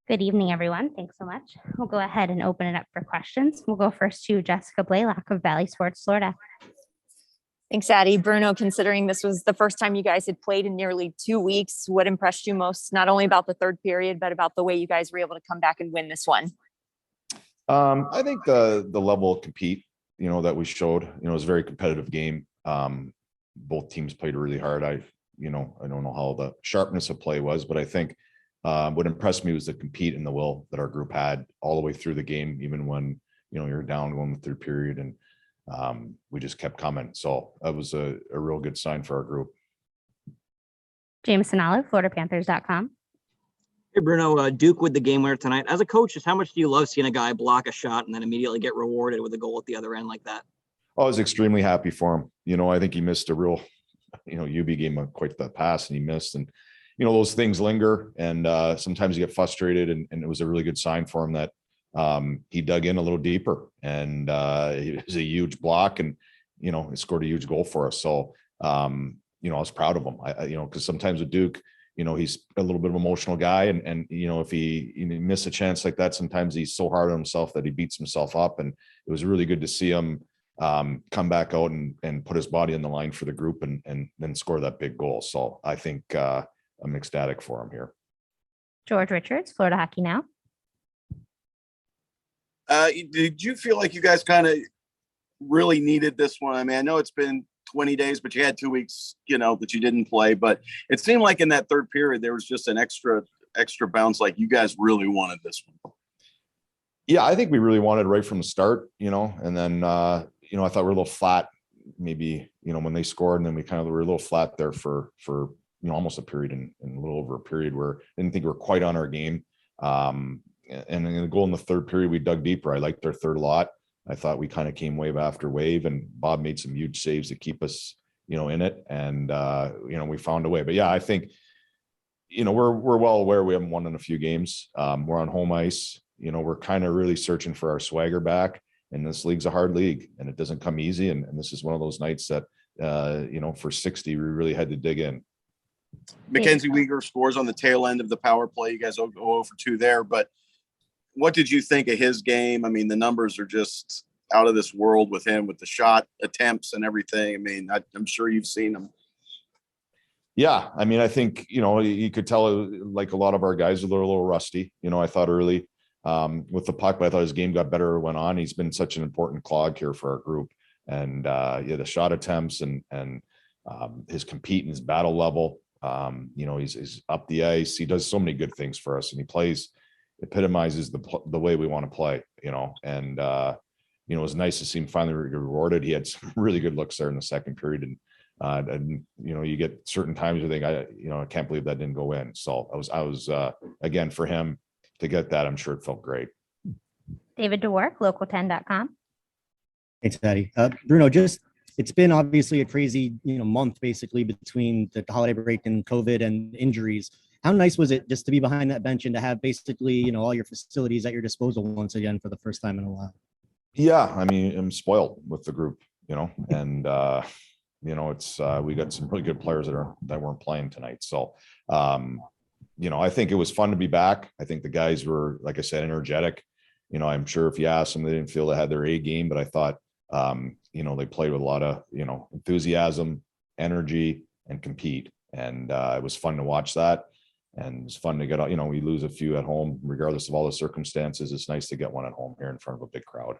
Good evening, everyone. Thanks so much. We'll go ahead and open it up for questions. We'll go first to Jessica Blaylock of Valley Sports Florida. Thanks, Addie. Bruno, considering this was the first time you guys had played in nearly 2 weeks, what impressed you most, not only about the third period, but about the way you guys were able to come back and win this one? I think the level of compete, that we showed, it was a very competitive game. Both teams played really hard. I don't know how the sharpness of play was, but I think what impressed me was the compete and the will that our group had all the way through the game, even when, you're down going the third period, and we just kept coming. So that was a real good sign for our group. Jameson Olive, FloridaPanthers.com. Hey, Bruno, Duke with the game winner tonight. As a coach, just how much do you love seeing a guy block a shot and then immediately get rewarded with a goal at the other end like that? I was extremely happy for him. I think he missed a real, UB game quite the pass, and he missed. And, those things linger, and sometimes you get frustrated, and it was a really good sign for him that he dug in a little deeper, and it was a huge block, and, he scored a huge goal for us. So, I was proud of him. Because sometimes with Duke, he's a little bit of an emotional guy, and if he miss a chance like that, sometimes he's so hard on himself that he beats himself up. And it was really good to see him come back out and put his body on the line for the group, and then score that big goal. So I think I'm ecstatic for him here. George Richards, Florida Hockey Now. Did you feel like you guys kind of really needed this one? I mean, I know it's been 20 days, but you had 2 weeks, that you didn't play. But it seemed like in that third period, there was just an extra bounce. Like you guys really wanted this one. Yeah, I think we really wanted right from the start, and then, I thought we were a little flat, maybe, when they scored, and then we kind of were a little flat there for almost a period and a little over a period where I didn't think we were quite on our game. And in the goal in the third period, we dug deeper. I liked our third a lot. I thought we kind of came wave after wave, and Bob made some huge saves to keep us, in it. And, we found a way. But yeah, I think, we're well aware we haven't won in a few games. We're on home ice. We're kind of really searching for our swagger back. And this league's a hard league, and it doesn't come easy. And this is one of those nights that, for 60, we really had to dig in. MacKenzie Weegar scores on the tail end of the power play. You guys go 0-for-2 there. But what did you think of his game? I mean, the numbers are just out of this world with him, with the shot attempts and everything. I mean, I'm sure you've seen them. Yeah. I mean, I think, you could tell, like a lot of our guys are a little rusty. I thought early with the puck, but I thought his game got better as it went on. He's been such an important clog here for our group. And the shot attempts and his compete and his battle level. He's up the ice. He does so many good things for us, and he epitomizes the way we want to play, and it was nice to see him finally rewarded. He had some really good looks there in the second period. And you get certain times you think, I can't believe that didn't go in. So I was again, for him to get that, I'm sure it felt great. David DeWark, Local10.com. Thanks, Patty. Bruno, it's been obviously a crazy, month basically between the holiday break and COVID and injuries. How nice was it just to be behind that bench and to have basically, all your facilities at your disposal once again for the first time in a while? Yeah, I mean, I'm spoiled with the group, and it's we got some really good players that weren't playing tonight. So, I think it was fun to be back. I think the guys were, like I said, energetic. I'm sure if you asked them, they didn't feel they had their A game, but I thought, they played with a lot of, enthusiasm, energy, and compete. And it was fun to watch that. And it's fun to get out, we lose a few at home, regardless of all the circumstances. It's nice to get one at home here in front of a big crowd.